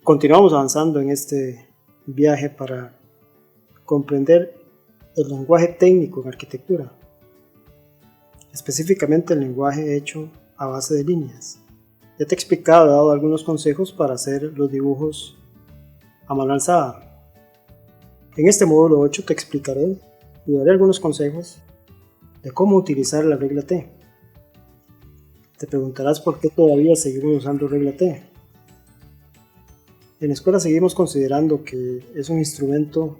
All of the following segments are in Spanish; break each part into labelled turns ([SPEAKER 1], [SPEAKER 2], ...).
[SPEAKER 1] Continuamos avanzando en este viaje para comprender el lenguaje técnico en arquitectura, específicamente el lenguaje hecho a base de líneas. Ya te he explicado, he dado algunos consejos para hacer los dibujos a mano alzada. En este módulo 8 te explicaré y daré algunos consejos de cómo utilizar la regla T. Te preguntarás por qué todavía seguimos usando regla T. En la escuela seguimos considerando que es un instrumento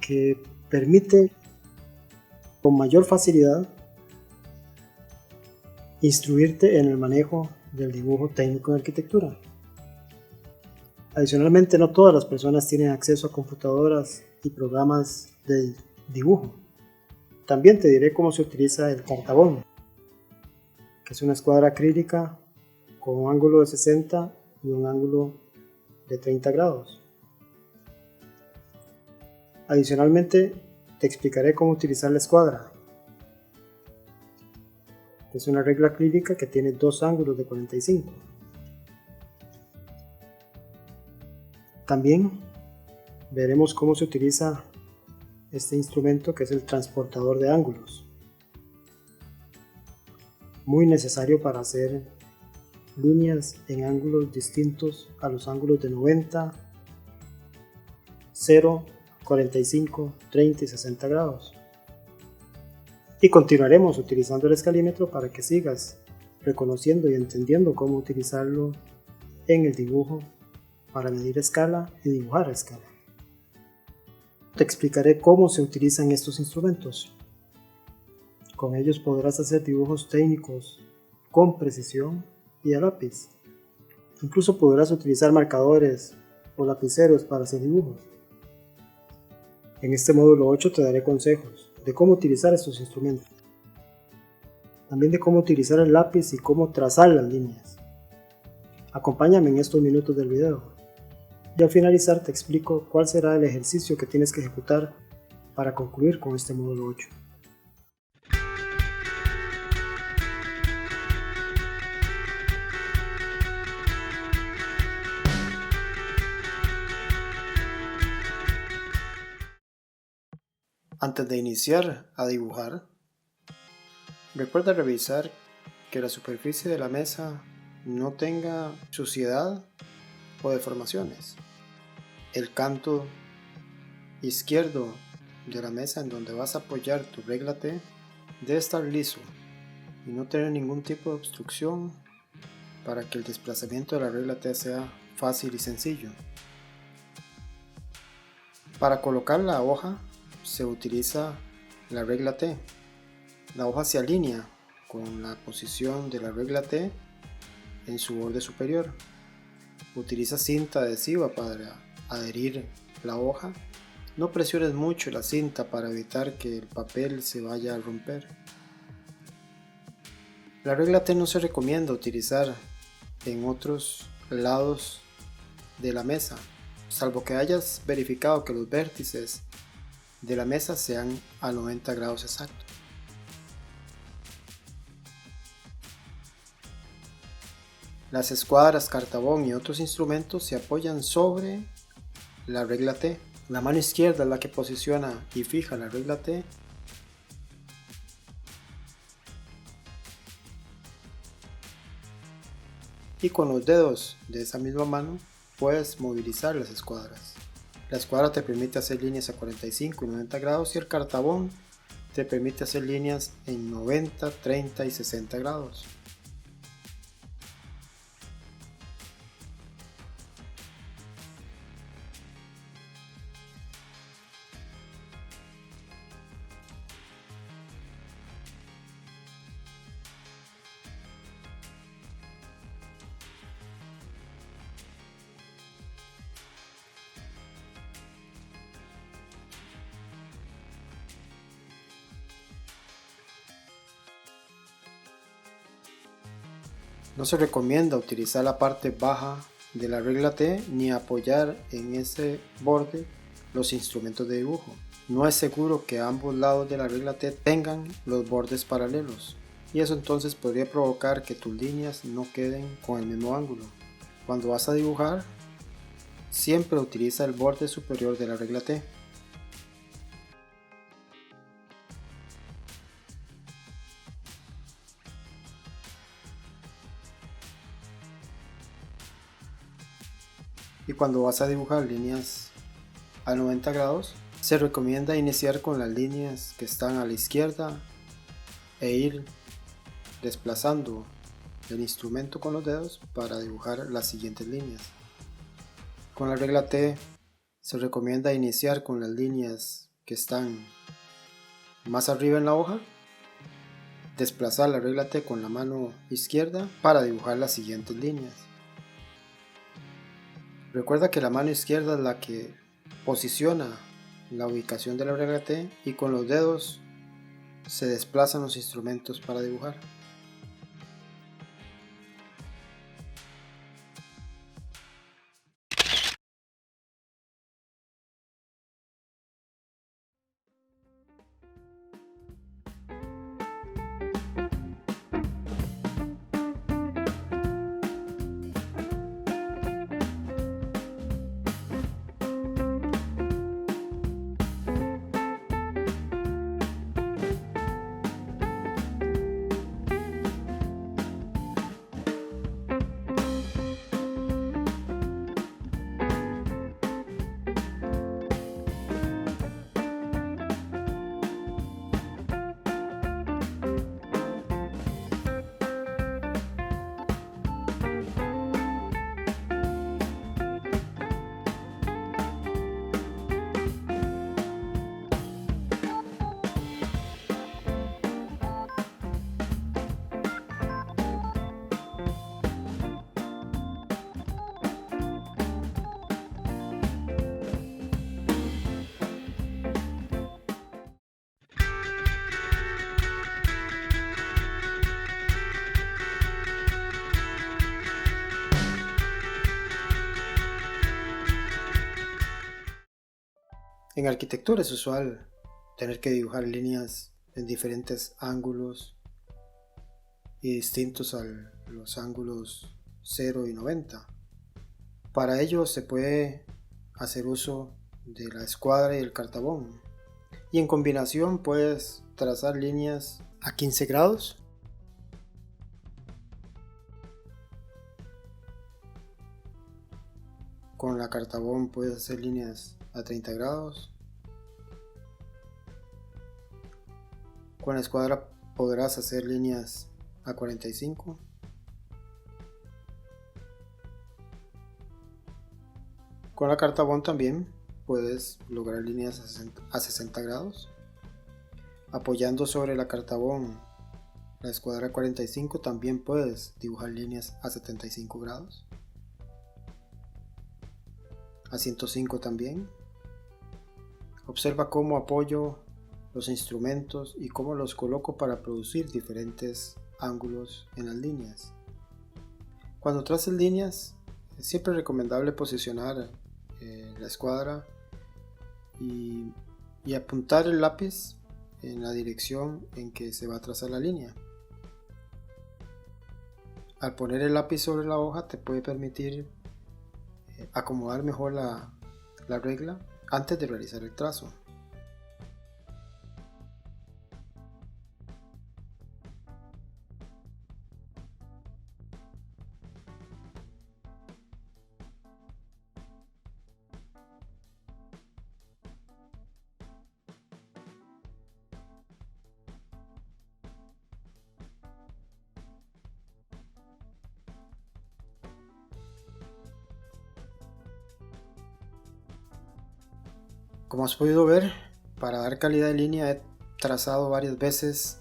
[SPEAKER 1] que permite con mayor facilidad instruirte en el manejo del dibujo técnico en arquitectura. Adicionalmente, no todas las personas tienen acceso a computadoras y programas de dibujo. También te diré cómo se utiliza el cartabón, que es una escuadra acrílica con un ángulo de 60 y un ángulo de 30 grados. Adicionalmente, te explicaré cómo utilizar la escuadra. Es una regla acrílica que tiene dos ángulos de 45. También veremos cómo se utiliza este instrumento, que es el transportador de ángulos, muy necesario para hacer líneas en ángulos distintos a los ángulos de 90, 0, 45, 30 y 60 grados. Y continuaremos utilizando el escalímetro para que sigas reconociendo y entendiendo cómo utilizarlo en el dibujo para medir escala y dibujar a escala. Te explicaré cómo se utilizan estos instrumentos. Con ellos podrás hacer dibujos técnicos con precisión y a lápiz. Incluso podrás utilizar marcadores o lapiceros para hacer dibujos. En este módulo 8 te daré consejos de cómo utilizar estos instrumentos. También de cómo utilizar el lápiz y cómo trazar las líneas. Acompáñame en estos minutos del video. Y al finalizar te explico cuál será el ejercicio que tienes que ejecutar para concluir con este módulo 8. Antes de iniciar a dibujar, recuerda revisar que la superficie de la mesa no tenga suciedad o deformaciones. El canto izquierdo de la mesa en donde vas a apoyar tu regla T debe estar liso y no tener ningún tipo de obstrucción para que el desplazamiento de la regla T sea fácil y sencillo. Para colocar la hoja se utiliza la regla T. La hoja se alinea con la posición de la regla T en su borde superior. Utiliza cinta adhesiva para adherir la hoja. No presiones mucho la cinta para evitar que el papel se vaya a romper. La regla T no se recomienda utilizar en otros lados de la mesa, salvo que hayas verificado que los vértices de la mesa sean a 90 grados exactos. Las escuadras, cartabón y otros instrumentos se apoyan sobre la regla T. La mano izquierda es la que posiciona y fija la regla T. Y con los dedos de esa misma mano puedes movilizar las escuadras. La escuadra te permite hacer líneas a 45 y 90 grados y el cartabón te permite hacer líneas en 90, 30 y 60 grados. No se recomienda utilizar la parte baja de la regla T ni apoyar en ese borde los instrumentos de dibujo. No es seguro que ambos lados de la regla T tengan los bordes paralelos y eso entonces podría provocar que tus líneas no queden con el mismo ángulo. Cuando vas a dibujar, siempre utiliza el borde superior de la regla T. Y cuando vas a dibujar líneas a 90 grados, se recomienda iniciar con las líneas que están a la izquierda e ir desplazando el instrumento con los dedos para dibujar las siguientes líneas. Con la regla T se recomienda iniciar con las líneas que están más arriba en la hoja, desplazar la regla T con la mano izquierda para dibujar las siguientes líneas. Recuerda que la mano izquierda es la que posiciona la ubicación de la regla T y con los dedos se desplazan los instrumentos para dibujar. En arquitectura es usual tener que dibujar líneas en diferentes ángulos y distintos a los ángulos 0 y 90. Para ello se puede hacer uso de la escuadra y el cartabón. Y en combinación puedes trazar líneas a 15 grados. Con la cartabón puedes hacer líneas a 30 grados. Con la escuadra podrás hacer líneas a 45. Con la cartabón también puedes lograr líneas a 60 grados. Apoyando sobre la cartabón la escuadra 45 también puedes dibujar líneas a 75 grados. A 105 también. Observa cómo apoyo los instrumentos y cómo los coloco para producir diferentes ángulos en las líneas. Cuando traces líneas es siempre recomendable posicionar la escuadra y apuntar el lápiz en la dirección en que se va a trazar la línea. Al poner el lápiz sobre la hoja te puede permitir acomodar mejor la regla antes de realizar el trazo. Como has podido ver, para dar calidad de línea he trazado varias veces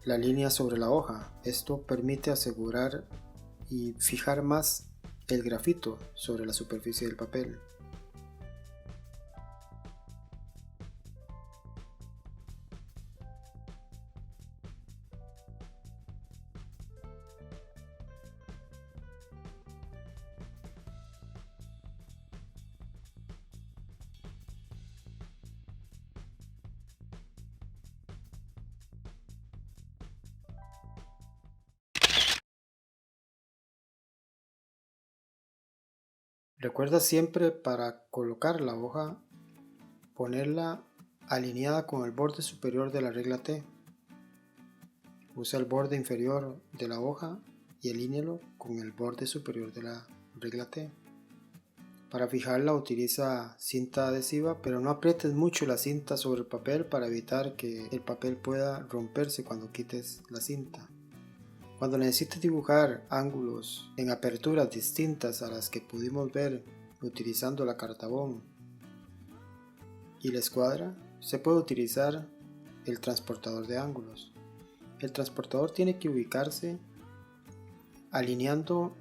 [SPEAKER 1] la línea sobre la hoja. Esto permite asegurar y fijar más el grafito sobre la superficie del papel. Recuerda siempre para colocar la hoja ponerla alineada con el borde superior de la regla T. Usa el borde inferior de la hoja y alíñalo con el borde superior de la regla T. Para fijarla utiliza cinta adhesiva, pero no aprietes mucho la cinta sobre el papel para evitar que el papel pueda romperse cuando quites la cinta. Cuando necesites dibujar ángulos en aperturas distintas a las que pudimos ver utilizando la cartabón y la escuadra, se puede utilizar el transportador de ángulos. El transportador tiene que ubicarse alineando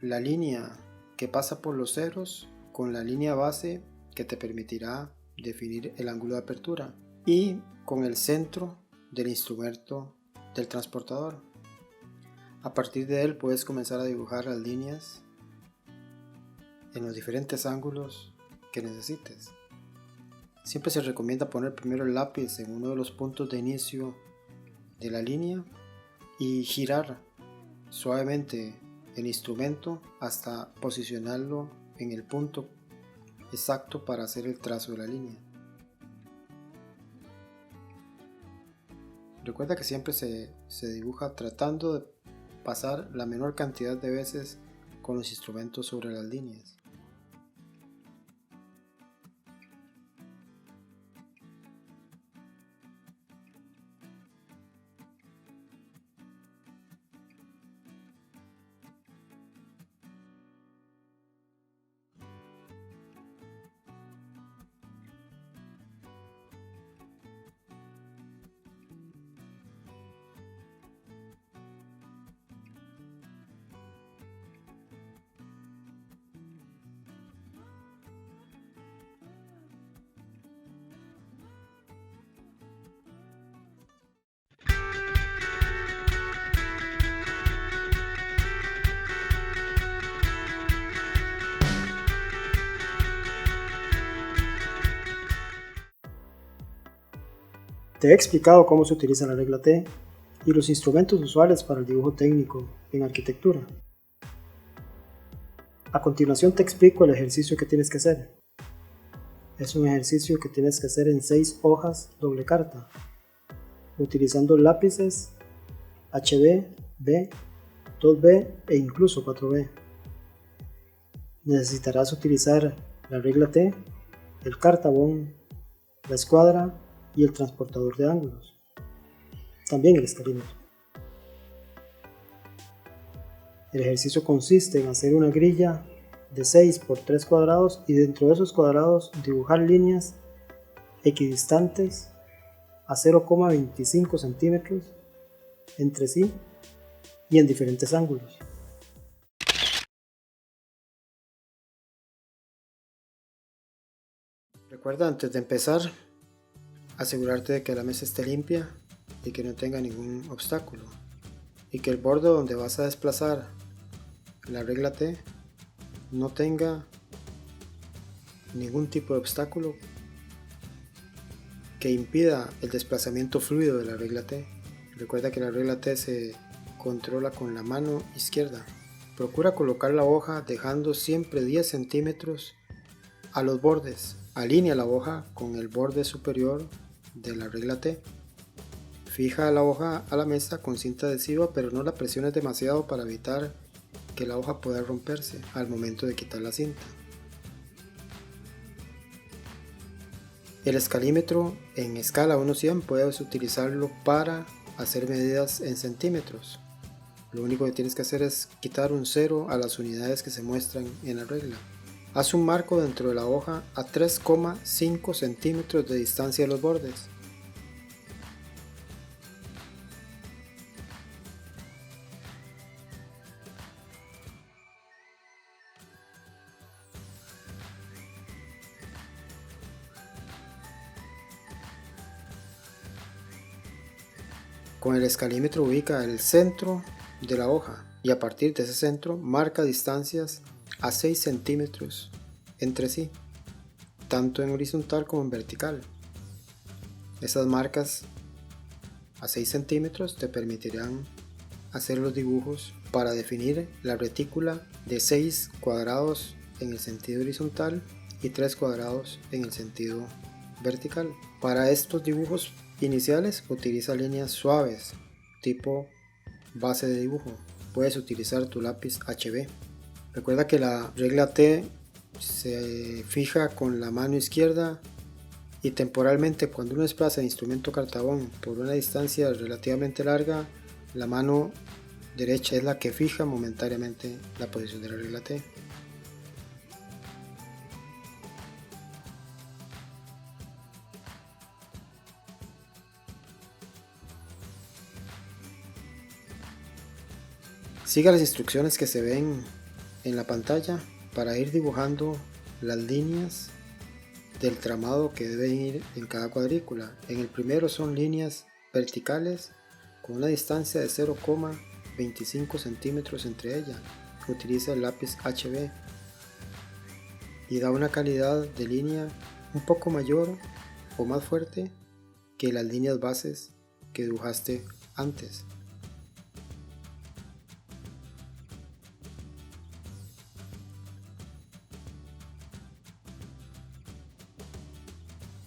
[SPEAKER 1] la línea que pasa por los ceros con la línea base que te permitirá definir el ángulo de apertura y con el centro del instrumento del transportador. A partir de él puedes comenzar a dibujar las líneas en los diferentes ángulos que necesites. Siempre se recomienda poner primero el lápiz en uno de los puntos de inicio de la línea y girar suavemente el instrumento hasta posicionarlo en el punto exacto para hacer el trazo de la línea. Recuerda que siempre se dibuja tratando de pasar la menor cantidad de veces con los instrumentos sobre las líneas. Te he explicado cómo se utiliza la regla T y los instrumentos usuales para el dibujo técnico en arquitectura. A continuación te explico el ejercicio que tienes que hacer. Es un ejercicio que tienes que hacer en 6 hojas doble carta, utilizando lápices HB, B, 2B e incluso 4B. Necesitarás utilizar la regla T, el cartabón, la escuadra y el transportador de ángulos, también el escalímetro. El ejercicio consiste en hacer una grilla de 6 por 3 cuadrados y dentro de esos cuadrados dibujar líneas equidistantes a 0,25 centímetros entre sí y en diferentes ángulos. Recuerda, antes de empezar, asegurarte de que la mesa esté limpia y que no tenga ningún obstáculo, y que el borde donde vas a desplazar la regla T no tenga ningún tipo de obstáculo que impida el desplazamiento fluido de la regla T. Recuerda que la regla T se controla con la mano izquierda. Procura colocar la hoja dejando siempre 10 centímetros a los bordes. Alinea la hoja con el borde superior de la regla T. Fija la hoja a la mesa con cinta adhesiva, pero no la presiones demasiado para evitar que la hoja pueda romperse al momento de quitar la cinta. El escalímetro en escala 1:100 puedes utilizarlo para hacer medidas en centímetros. Lo único que tienes que hacer es quitar un 0 a las unidades que se muestran en la regla. Haz un marco dentro de la hoja a 3,5 centímetros de distancia de los bordes. Con el escalímetro ubica el centro de la hoja y a partir de ese centro marca distancias a 6 centímetros entre sí, tanto en horizontal como en vertical. Esas marcas a 6 centímetros te permitirán hacer los dibujos para definir la retícula de 6 cuadrados en el sentido horizontal y 3 cuadrados en el sentido vertical. Para estos dibujos iniciales utiliza líneas suaves tipo base de dibujo. Puedes utilizar tu lápiz HB. Recuerda que la regla T se fija con la mano izquierda y temporalmente cuando uno desplaza el instrumento cartabón por una distancia relativamente larga, la mano derecha es la que fija momentáneamente la posición de la regla T. Siga las instrucciones que se ven en la pantalla para ir dibujando las líneas del tramado que deben ir en cada cuadrícula. En el primero son líneas verticales con una distancia de 0,25 centímetros entre ellas. Utiliza el lápiz HB y da una calidad de línea un poco mayor o más fuerte que las líneas bases que dibujaste antes.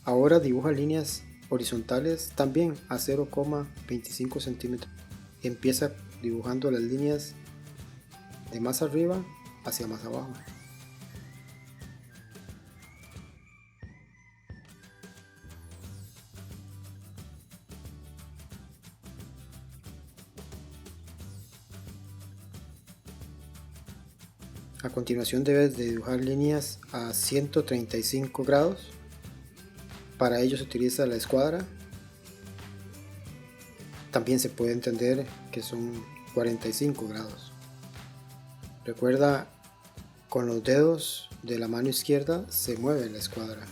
[SPEAKER 1] Ahora dibuja líneas horizontales también a 0,25 centímetros. Empieza dibujando las líneas de más arriba hacia más abajo. A continuación debes de dibujar líneas a 135 grados. Para ello se utiliza la escuadra. También se puede entender que son 45 grados. Recuerda, con los dedos de la mano izquierda se mueve la escuadra.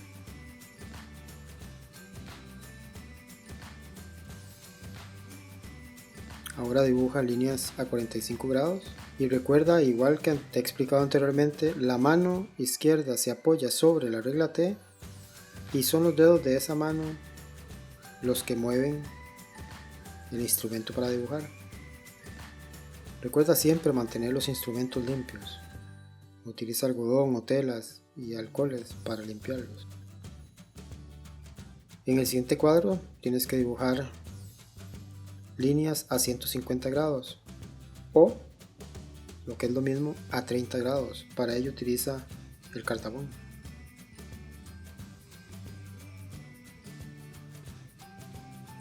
[SPEAKER 1] Ahora dibuja líneas a 45 grados. Y recuerda, igual que te he explicado anteriormente, la mano izquierda se apoya sobre la regla T y son los dedos de esa mano los que mueven el instrumento para dibujar. Recuerda siempre mantener los instrumentos limpios. Utiliza algodón o telas y alcoholes para limpiarlos. En el siguiente cuadro tienes que dibujar líneas a 150 grados o, lo que es lo mismo, a 30 grados. Para ello utiliza el cartabón.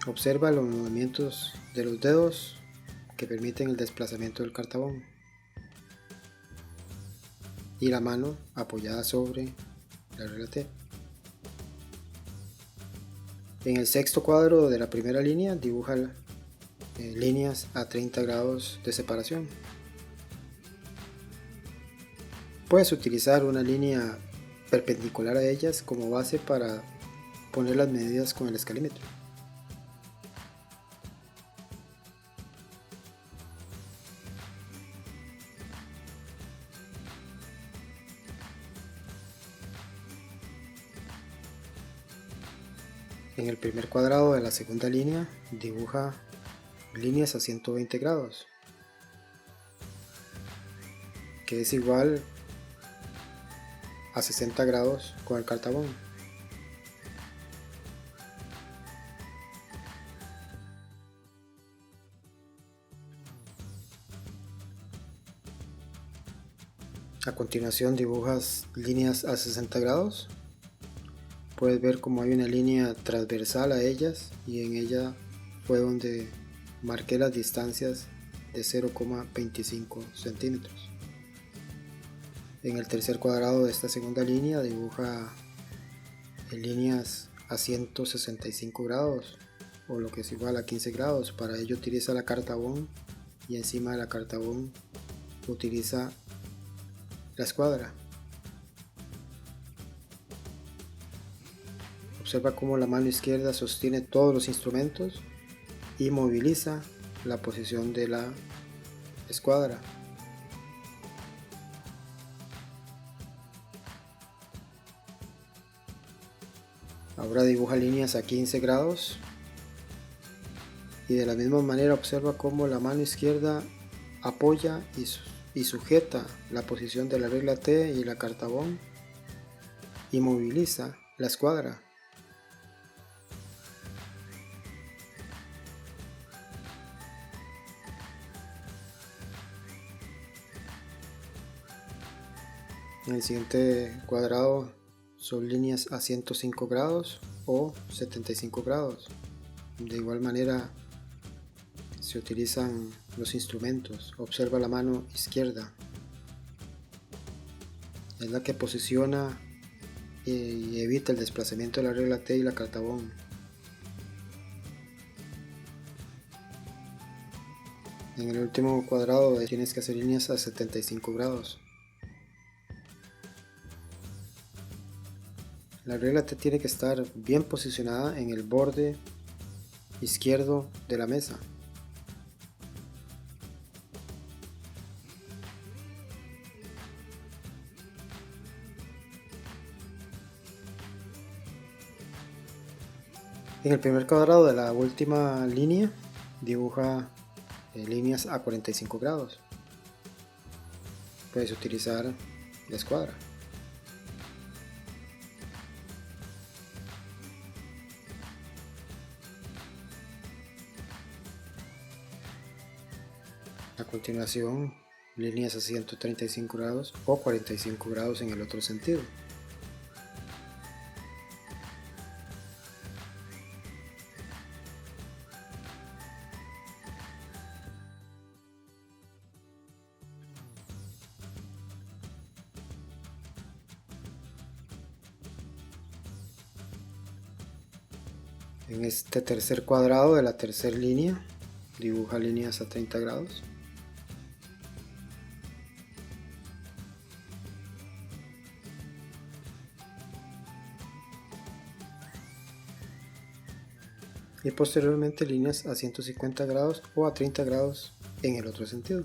[SPEAKER 1] Observa los movimientos de los dedos que permiten el desplazamiento del cartabón y la mano apoyada sobre la regla T. En el sexto cuadro de la primera línea dibuja líneas a 30 grados de separación. Puedes utilizar una línea perpendicular a ellas como base para poner las medidas con el escalímetro. En el primer cuadrado de la segunda línea dibuja líneas a 120 grados, que es igual a 60 grados con el cartabón. A continuación dibujas líneas a 60 grados. Puedes ver como hay una línea transversal a ellas y en ella fue donde marqué las distancias de 0,25 centímetros. En el tercer cuadrado de esta segunda línea dibuja líneas a 165 grados o lo que es igual a 15 grados. Para ello utiliza la cartabón y encima de la cartabón utiliza la escuadra. Observa cómo la mano izquierda sostiene todos los instrumentos y moviliza la posición de la escuadra. Ahora dibuja líneas a 15 grados y de la misma manera observa cómo la mano izquierda apoya y sujeta la posición de la regla T y la carta Bond y moviliza la escuadra. En el siguiente cuadrado son líneas a 105 grados o 75 grados. De igual manera se utilizan los instrumentos. Observa la mano izquierda. Es la que posiciona y evita el desplazamiento de la regla T y la carta Bond. En el último cuadrado tienes que hacer líneas a 75 grados. La regla T tiene que estar bien posicionada en el borde izquierdo de la mesa. En el primer cuadrado de la última línea dibuja líneas a 45 grados. Puedes utilizar la escuadra. A continuación, líneas a 135 grados o 45 grados en el otro sentido. En este tercer cuadrado de la tercera línea, dibuja líneas a 30 grados. Y posteriormente líneas a 150 grados o a 30 grados en el otro sentido.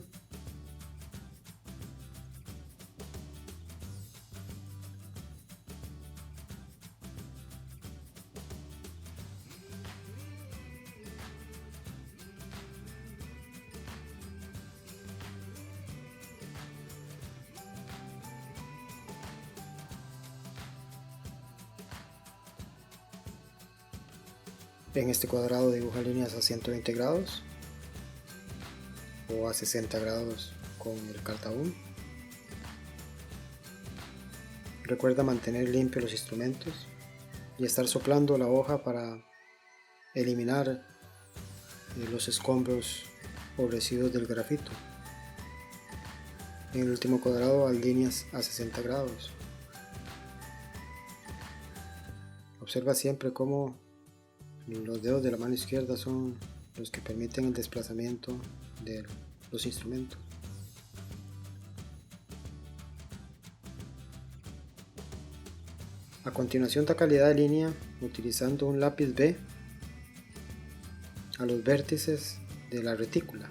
[SPEAKER 1] En este cuadrado dibuja líneas a 120 grados o a 60 grados con el carta Bond. Recuerda mantener limpios los instrumentos y estar soplando la hoja para eliminar los escombros o residuos del grafito. En el último cuadrado hay líneas a 60 grados. Observa siempre cómo los dedos de la mano izquierda son los que permiten el desplazamiento de los instrumentos. A continuación da calidad de línea utilizando un lápiz B a los vértices de la retícula.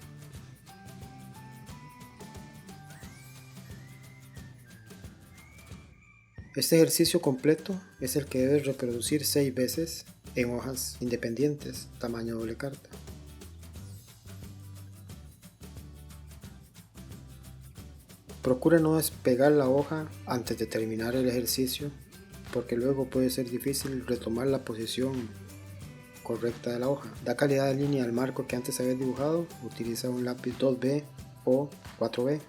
[SPEAKER 1] Este ejercicio completo es el que debes reproducir 6 veces en hojas independientes, tamaño doble carta. Procura no despegar la hoja antes de terminar el ejercicio, porque luego puede ser difícil retomar la posición correcta de la hoja. Da calidad de línea al marco que antes habías dibujado, utiliza un lápiz 2B o 4B.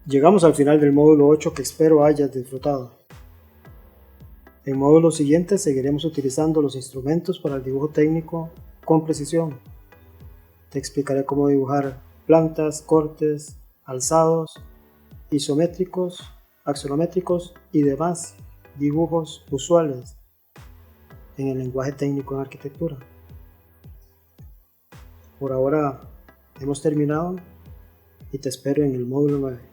[SPEAKER 2] Llegamos al final del módulo 8 que espero hayas disfrutado. En módulos siguientes seguiremos utilizando los instrumentos para el dibujo técnico con precisión. Te explicaré cómo dibujar plantas, cortes, alzados, isométricos, axonométricos y demás dibujos usuales en el lenguaje técnico en arquitectura. Por ahora hemos terminado.
[SPEAKER 1] y te espero en el módulo 9.